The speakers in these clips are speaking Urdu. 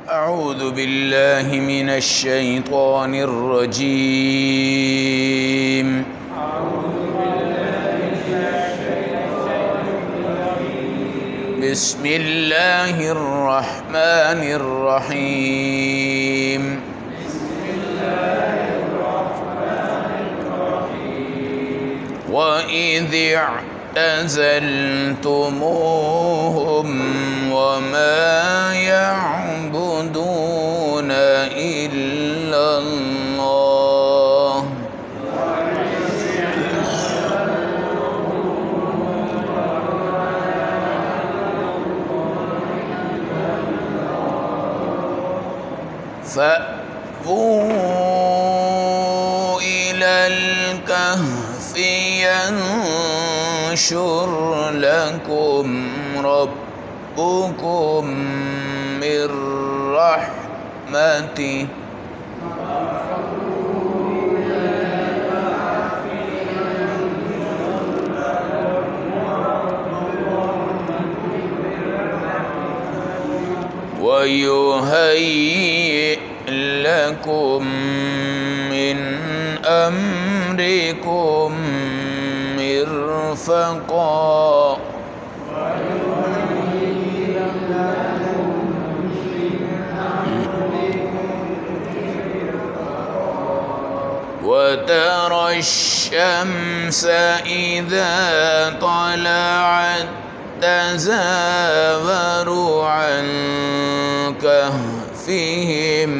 أعوذ بالله من الشيطان الرجيم. بسم الله الرحمن الرحيم. وإذ اعتزلتموهم وما يعبدون إلا الله فأووا إلى الكهف ينشر لكم ربكم من رحمته ويهيئ لكم من أمركم مرفقا وترى الشمس إذا طلعت تزاور عن كهفهم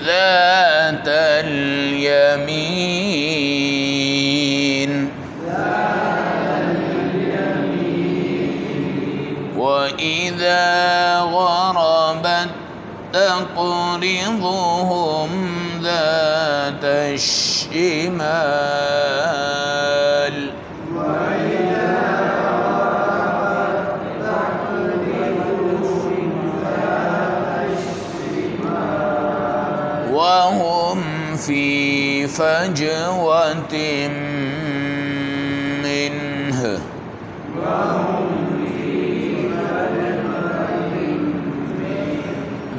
ذات اليمين وإذا غربت تقرضهم ذات الشمال وهم في فجوة منه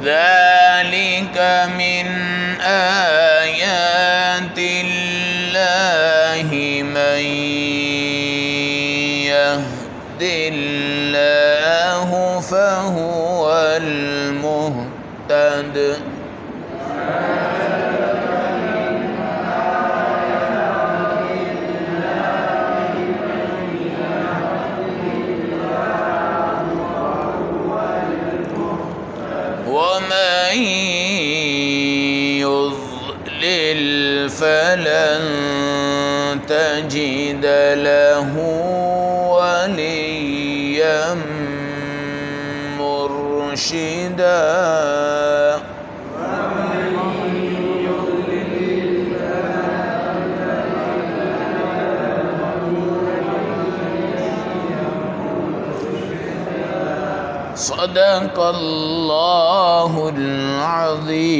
ذلك من آيات الله من يهد الله فهو المهتد ومن يضلل فلن تجد له وليا مرشدا صدق اللہ العظیم.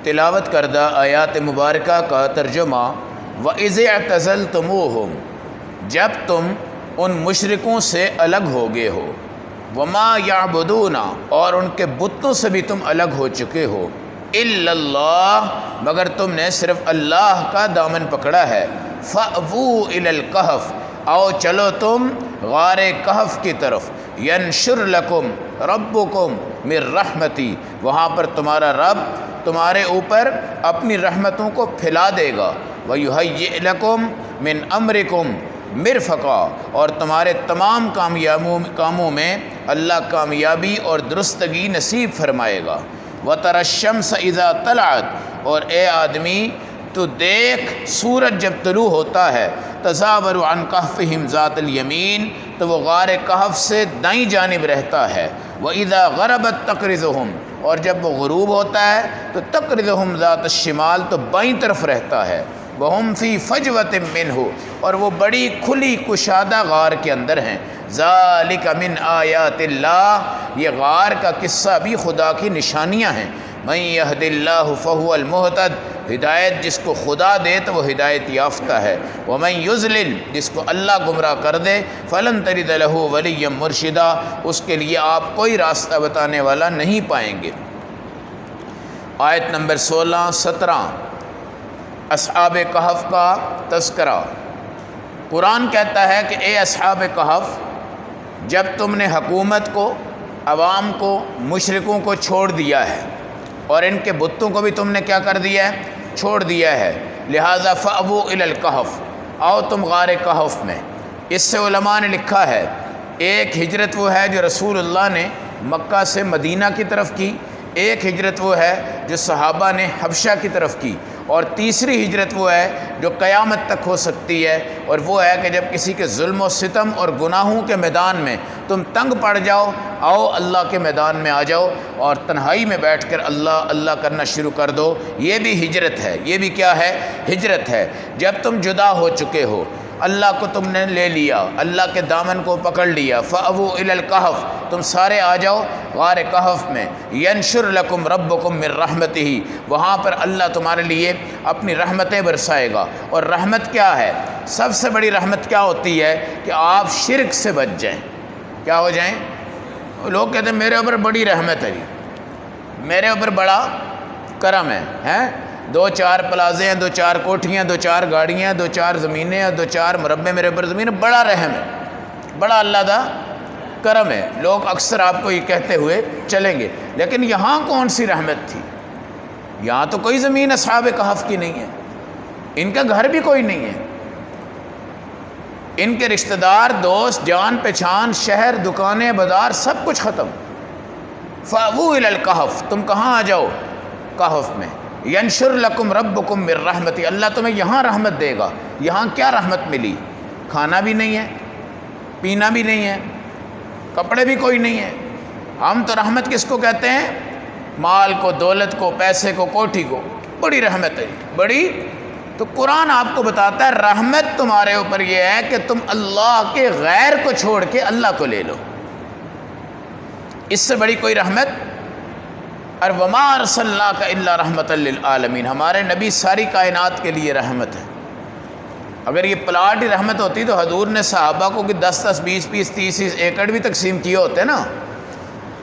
تلاوت کردہ آیات مبارکہ کا ترجمہ. وَإِذِ اعْتَزَلْتُمُوهُمْ جب تم ان مشرکوں سے الگ ہو گئے ہو. وَمَا يَعْبُدُونَ اور ان کے بتوں سے بھی تم الگ ہو چکے ہو. الا اللہ مگر تم نے صرف اللہ کا دامن پکڑا ہے. فَأْوُوا إِلَى الْكَهْفِ آؤ چلو تم غار کہف کی طرف. يَنْشُرْ لَكُمْ رَبُّكُمْ مِنْ رَحْمَتِهِ وہاں پر تمہارا رب تمہارے اوپر اپنی رحمتوں کو پھیلا دے گا. وَيُهَيِّئْ لَكُمْ مِنْ أَمْرِكُمْ مرفقا اور تمہارے تمام کاموں میں اللہ کامیابی اور درستگی نصیب فرمائے گا. وَتَرَى الشَّمْسَ إِذَا طَلَعَتْ اور اے آدمی تو دیکھ سورج جب طلوع ہوتا ہے. تَزَاوَرُ عَنْ كَهْفِهِمْ ذَاتَ الْيَمِينِ تو وہ غار کہف سے دائیں جانب رہتا ہے. وَإِذَا غَرَبَتْ تَقْرِضُهُمْ اور جب وہ غروب ہوتا ہے تو تقرضہم ذات الشمال تو بائیں طرف رہتا ہے. وہم فی فجوۃ منہ، اور وہ بڑی کھلی کشادہ غار کے اندر ہیں۔ ذالک من آیات اللہ، یہ غار کا قصہ بھی خدا کی نشانیاں ہیں۔ من یہد اللہ فہو المہتد، ہدایت جس کو خدا دے تو وہ ہدایت یافتہ ہے۔ ومن یضلل، جس کو اللہ گمراہ کر دے، فلن تجد لہ ولیا مرشدا، اس کے لیے آپ کوئی راستہ بتانے والا نہیں پائیں گے۔ آیت نمبر 16 17 اصحاب کہف کا تذکرہ۔ قرآن کہتا ہے کہ اے اصحاب کہف، جب تم نے حکومت کو، عوام کو، مشرکوں کو چھوڑ دیا ہے اور ان کے بتوں کو بھی تم نے کیا کر دیا ہے؟ چھوڑ دیا ہے، لہذا فأووا الی الکہف، آؤ تم غار کہف میں۔ اس سے علماء نے لکھا ہے ایک ہجرت وہ ہے جو رسول اللہ نے مکہ سے مدینہ کی طرف کی، ایک ہجرت وہ ہے جو صحابہ نے حبشہ کی طرف کی، اور تیسری ہجرت وہ ہے جو قیامت تک ہو سکتی ہے، اور وہ ہے کہ جب کسی کے ظلم و ستم اور گناہوں کے میدان میں تم تنگ پڑ جاؤ، آؤ اللہ کے میدان میں آ جاؤ اور تنہائی میں بیٹھ کر اللہ اللہ کرنا شروع کر دو۔ یہ بھی ہجرت ہے، یہ بھی کیا ہے؟ ہجرت ہے۔ جب تم جدا ہو چکے ہو، اللہ کو تم نے لے لیا، اللہ کے دامن کو پکڑ لیا، فأووا الی الکہف، تم سارے آ جاؤ غار کہف میں۔ ینشر لکم ربکم من رحمتہ، وہاں پر اللہ تمہارے لیے اپنی رحمتیں برسائے گا۔ اور رحمت کیا ہے؟ سب سے بڑی رحمت کیا ہوتی ہے؟ کہ آپ شرک سے بچ جائیں۔ کیا ہو جائیں؟ لوگ کہتے ہیں میرے اوپر بڑی رحمت ہے جی، میرے اوپر بڑا کرم ہے، ہیں 2-4 پلازے ہیں، 2-4 کوٹھیاں، 2-4 گاڑیاں، 2-4 زمینیں اور 2-4 مربع میرے اوپر زمین، بڑا رحم ہے، بڑا اللہ دا کرم ہے۔ لوگ اکثر آپ کو یہ کہتے ہوئے چلیں گے، لیکن یہاں کون سی رحمت تھی؟ یہاں تو کوئی زمین اصحاب کہف کی نہیں ہے، ان کا گھر بھی کوئی نہیں ہے، ان کے رشتہ دار، دوست، جان پہچان، شہر، دکانیں، بازار، سب کچھ ختم۔ فأووا الی الکہف، تم کہاں آ جاؤ؟ کہف میں۔ ینشر لکم ربکم من رحمتہ، اللہ تمہیں یہاں رحمت دے گا۔ یہاں کیا رحمت ملی؟ کھانا بھی نہیں ہے، پینا بھی نہیں ہے، کپڑے بھی کوئی نہیں ہے۔ ہم تو رحمت کس کو کہتے ہیں؟ مال کو، دولت کو، پیسے کو، کوٹھی کو، بڑی رحمت ہے بڑی۔ تو قرآن آپ کو بتاتا ہے رحمت تمہارے اوپر یہ ہے کہ تم اللہ کے غیر کو چھوڑ کے اللہ کو لے لو، اس سے بڑی کوئی رحمت۔ اور وما ارسلناک الا رحمۃ للعالمین، ہمارے نبی ساری کائنات کے لیے رحمت ہے۔ اگر یہ پلاٹ ہی رحمت ہوتی تو حضور نے صحابہ کو کہ 10-10 20-20 30 ایکڑ بھی تقسیم کیے ہوتے نا۔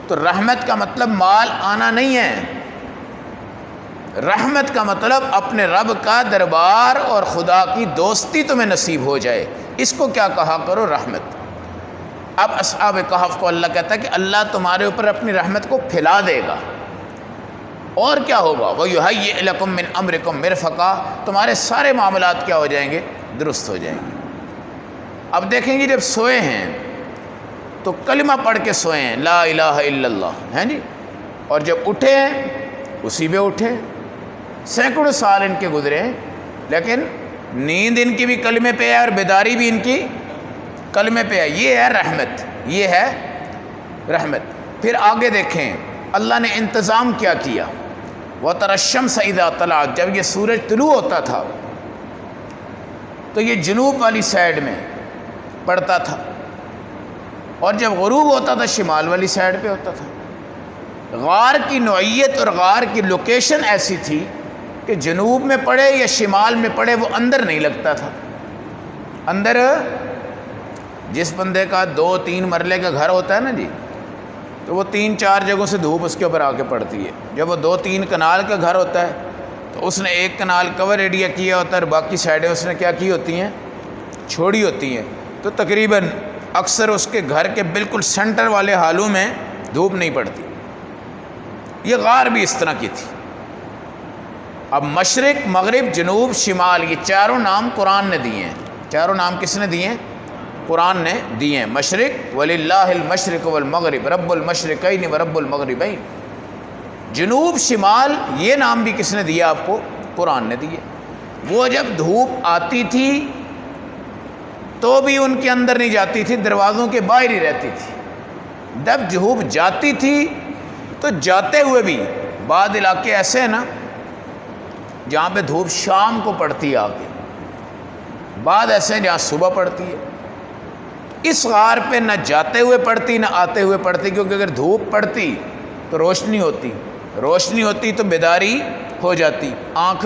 تو رحمت کا مطلب مال آنا نہیں ہے، رحمت کا مطلب اپنے رب کا دربار اور خدا کی دوستی تمہیں نصیب ہو جائے، اس کو کیا کہا کرو؟ رحمت۔ اب اصحاب کہف کو اللہ کہتا ہے کہ اللہ تمہارے اوپر اپنی رحمت کو پھیلا دے گا، اور کیا ہوگا؟ وَيُهَيِّئْ لَكُم مِّنْ أَمْرِكُم مِّرْفَقًا، تمہارے سارے معاملات کیا ہو جائیں گے؟ درست ہو جائیں گے۔ اب دیکھیں گے جب سوئے ہیں تو کلمہ پڑھ کے سوئے ہیں، لا الہ الا اللہ، ہیں جی، اور جب اٹھے ہیں اسی میں اٹھے، سینکڑوں سال ان کے گزرے ہیں، لیکن نیند ان کی بھی کلمے پہ ہے اور بیداری بھی ان کی کلمے پہ ہے۔ یہ ہے رحمت، یہ ہے رحمت۔ پھر آگے دیکھیں اللہ نے انتظام کیا کیا۔ وَتَرَى الشَّمْسَ إِذَا طَلَعَتْ، جب یہ سورج طلوع ہوتا تھا تو یہ جنوب والی سائڈ میں پڑتا تھا، اور جب غروب ہوتا تھا شمال والی سائڈ پہ ہوتا تھا۔ غار کی نوعیت اور غار کی لوکیشن ایسی تھی کہ جنوب میں پڑے یا شمال میں پڑے وہ اندر نہیں لگتا تھا۔ اندر جس بندے کا 2-3 مرلے کا گھر ہوتا ہے نا جی، تو وہ 3-4 جگہوں سے دھوپ اس کے اوپر آ کے پڑتی ہے۔ جب وہ 2-3 کنال کا گھر ہوتا ہے تو اس نے 1 کنال کور ایریا کیا ہوتا ہے اور باقی سائڈیں اس نے کیا کی ہوتی ہیں؟ چھوڑی ہوتی ہیں، تو تقریباً اکثر اس کے گھر کے بالکل سینٹر والے حالوں میں دھوپ نہیں پڑتی۔ یہ غار بھی اس طرح کی تھی۔ اب مشرق، مغرب، جنوب، شمال، یہ چاروں نام قرآن نے دیے ہیں۔ چاروں نام کس نے دیے ہیں؟ قرآن نے دیے ہیں۔ مشرق، وللہ المشرق والمغرب، رب المشرقین ورب المغربین۔ جنوب، شمال، یہ نام بھی کس نے دیا آپ کو؟ قرآن نے دیے۔ وہ جب دھوپ آتی تھی تو بھی ان کے اندر نہیں جاتی تھی، دروازوں کے باہر ہی رہتی تھی۔ جب دھوپ جاتی تھی تو جاتے ہوئے بھی بعض علاقے ایسے ہیں نا جہاں پہ دھوپ شام کو پڑتی ہے آ کے، بعد ایسے جہاں صبح پڑتی ہے۔ اس غار پہ نہ جاتے ہوئے پڑتی نہ آتے ہوئے پڑتی، کیونکہ اگر دھوپ پڑتی تو روشنی ہوتی، روشنی ہوتی تو بیداری ہو جاتی، آنکھ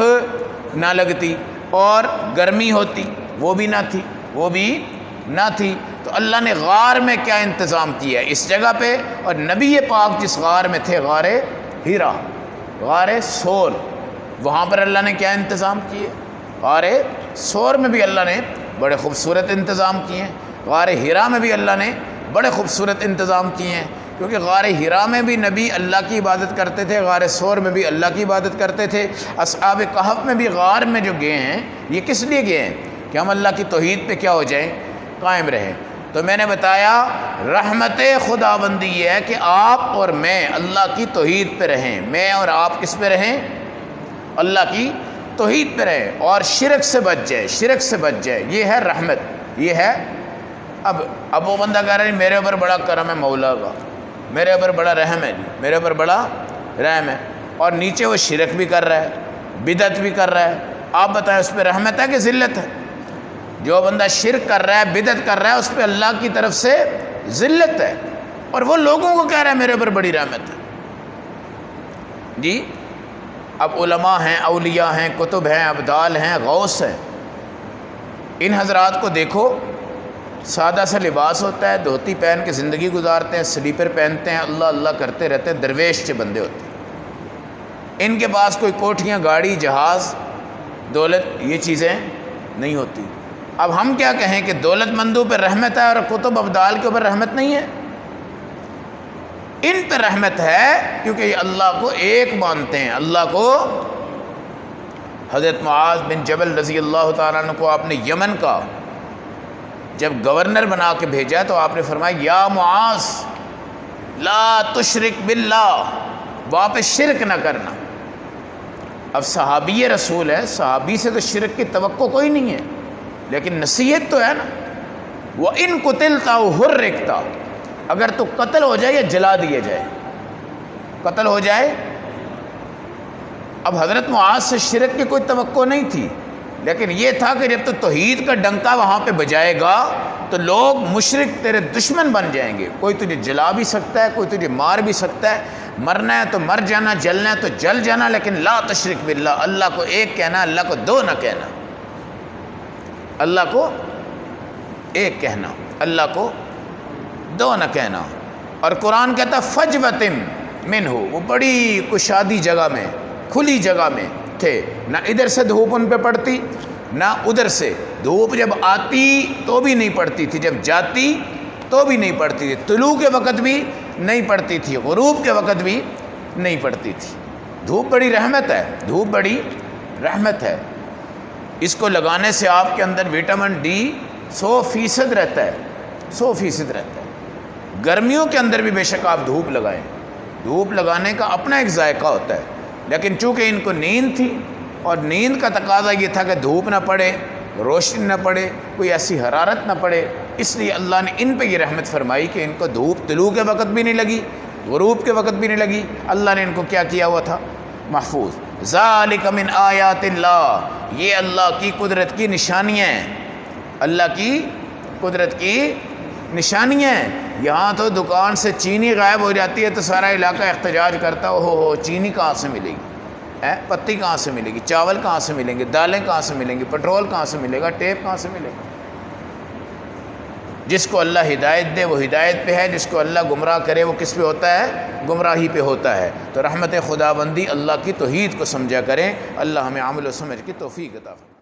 نہ لگتی، اور گرمی ہوتی وہ بھی نہ تھی، وہ بھی نہ تھی۔ تو اللہ نے غار میں کیا انتظام کیا ہے اس جگہ پہ، اور نبی پاک جس غار میں تھے، غار ہیرا، غار سور، وہاں پر اللہ نے کیا انتظام کیے؟ غار سور میں بھی اللہ نے بڑے خوبصورت انتظام کیے ہیں، غار ہیرا میں بھی اللہ نے بڑے خوبصورت انتظام کیے ہیں، کیونکہ غار ہیرا میں بھی نبی اللہ کی عبادت کرتے تھے، غار سور میں بھی اللہ کی عبادت کرتے تھے۔ اصحاب کہف میں بھی غار میں جو گئے ہیں، یہ کس لیے گئے ہیں؟ کہ ہم اللہ کی توحید پہ کیا ہو جائیں؟ قائم رہیں۔ تو میں نے بتایا رحمت خداوندی یہ ہے کہ آپ اور میں اللہ کی توحید پہ رہیں، میں اور آپ کس پہ رہیں؟ اللہ کی توحید پہ رہیں، اور شرک سے بچ جائے، شرک سے بچ جائے، یہ ہے رحمت، یہ ہے۔ اب وہ بندہ کہہ رہا ہے میرے اوپر بڑا کرم ہے مولا کا، میرے اوپر بڑا رحم ہے جی، میرے اوپر بڑا رحم ہے، اور نیچے وہ شرک بھی کر رہا ہے، بدعت بھی کر رہا ہے، آپ بتائیں اس پہ رحمت ہے کہ ذلت ہے؟ جو بندہ شرک کر رہا ہے، بدعت کر رہا ہے، اس پہ اللہ کی طرف سے ذلت ہے، اور وہ لوگوں کو کہہ رہا ہے میرے اوپر بڑی رحمت ہے جی۔ اب علماء ہیں، اولیاء ہیں، کتب ہیں، ابدال ہیں، غوث ہیں، ان حضرات کو دیکھو، سادہ سا لباس ہوتا ہے، دھوتی پہن کے زندگی گزارتے ہیں، سلیپر پہنتے ہیں، اللہ اللہ کرتے رہتے ہیں، درویش سے بندے ہوتے ہیں، ان کے پاس کوئی کوٹھیاں، گاڑی، جہاز، دولت، یہ چیزیں نہیں ہوتی۔ اب ہم کیا کہیں کہ دولت مندوں پہ رحمت ہے اور کتب ابدال کے اوپر رحمت نہیں ہے؟ ان پہ رحمت ہے کیونکہ یہ اللہ کو ایک مانتے ہیں، اللہ کو۔ حضرت معاذ بن جبل رضی اللہ تعالیٰ عنہ کو آپ نے یمن کا جب گورنر بنا کے بھیجا تو آپ نے فرمایا یا معاذ لا تشرک باللہ، وہاں پہ شرک نہ کرنا۔ اب صحابی رسول ہے، صحابی سے تو شرک کی توقع کوئی نہیں ہے، لیکن نصیحت تو ہے نا۔ وَإِن قُتِلْتَ أَوْ حُرِّقْتَ، اگر تو قتل ہو جائے یا جلا دیے جائے، قتل ہو جائے۔ اب حضرت معاذ سے شرک کی کوئی توقع نہیں تھی، لیکن یہ تھا کہ جب تو توحید کا ڈنکا وہاں پہ بجائے گا تو لوگ مشرک تیرے دشمن بن جائیں گے، کوئی تجھے جلا بھی سکتا ہے، کوئی تجھے مار بھی سکتا ہے، مرنا ہے تو مر جانا، جلنا ہے تو جل جانا، لیکن لا تشرک باللہ، اللہ کو ایک کہنا، اللہ کو دو نہ کہنا، اللہ کو ایک کہنا، اللہ کو دو نہ کہنا۔ اور قرآن کہتا فجوۃ منہ، وہ بڑی کشادی جگہ میں، کھلی جگہ میں تھے، نہ ادھر سے دھوپ ان پہ پڑتی نہ ادھر سے، دھوپ جب آتی تو بھی نہیں پڑتی تھی، جب جاتی تو بھی نہیں پڑتی تھی، طلوع کے وقت بھی نہیں پڑتی تھی، غروب کے وقت بھی نہیں پڑتی تھی۔ دھوپ بڑی رحمت ہے، دھوپ بڑی رحمت ہے، اس کو لگانے سے آپ کے اندر وٹامن ڈی 100% رہتا ہے، 100% رہتا ہے۔ گرمیوں کے اندر بھی بے شک آپ دھوپ لگائیں، دھوپ لگانے کا اپنا ایک ذائقہ ہوتا ہے، لیکن چونکہ ان کو نیند تھی اور نیند کا تقاضا یہ تھا کہ دھوپ نہ پڑے، روشنی نہ پڑے، کوئی ایسی حرارت نہ پڑے، اس لیے اللہ نے ان پہ یہ رحمت فرمائی کہ ان کو دھوپ طلوع کے وقت بھی نہیں لگی، غروب کے وقت بھی نہیں لگی، اللہ نے ان کو کیا کیا ہوا تھا؟ محفوظ۔ ذالک من آیات اللہ، یہ اللہ کی قدرت کی نشانیاں ہیں، اللہ کی قدرت کی نشانیاں ہیں۔ یہاں تو دکان سے چینی غائب ہو جاتی ہے تو سارا علاقہ احتجاج کرتا ہو چینی کہاں سے ملے گی، پتی کہاں سے ملے گی، چاول کہاں سے ملیں گے، دالیں کہاں سے ملیں گی، پٹرول کہاں سے ملے گا، ٹیپ کہاں سے ملے گا۔ جس کو اللہ ہدایت دے وہ ہدایت پہ ہے، جس کو اللہ گمراہ کرے وہ کس پہ ہوتا ہے؟ گمراہی پہ ہوتا ہے۔ تو رحمت خداوندی اللہ کی توحید کو سمجھا کریں، اللہ ہمیں عمل و سمجھ کی توفیق عطا فرمائے۔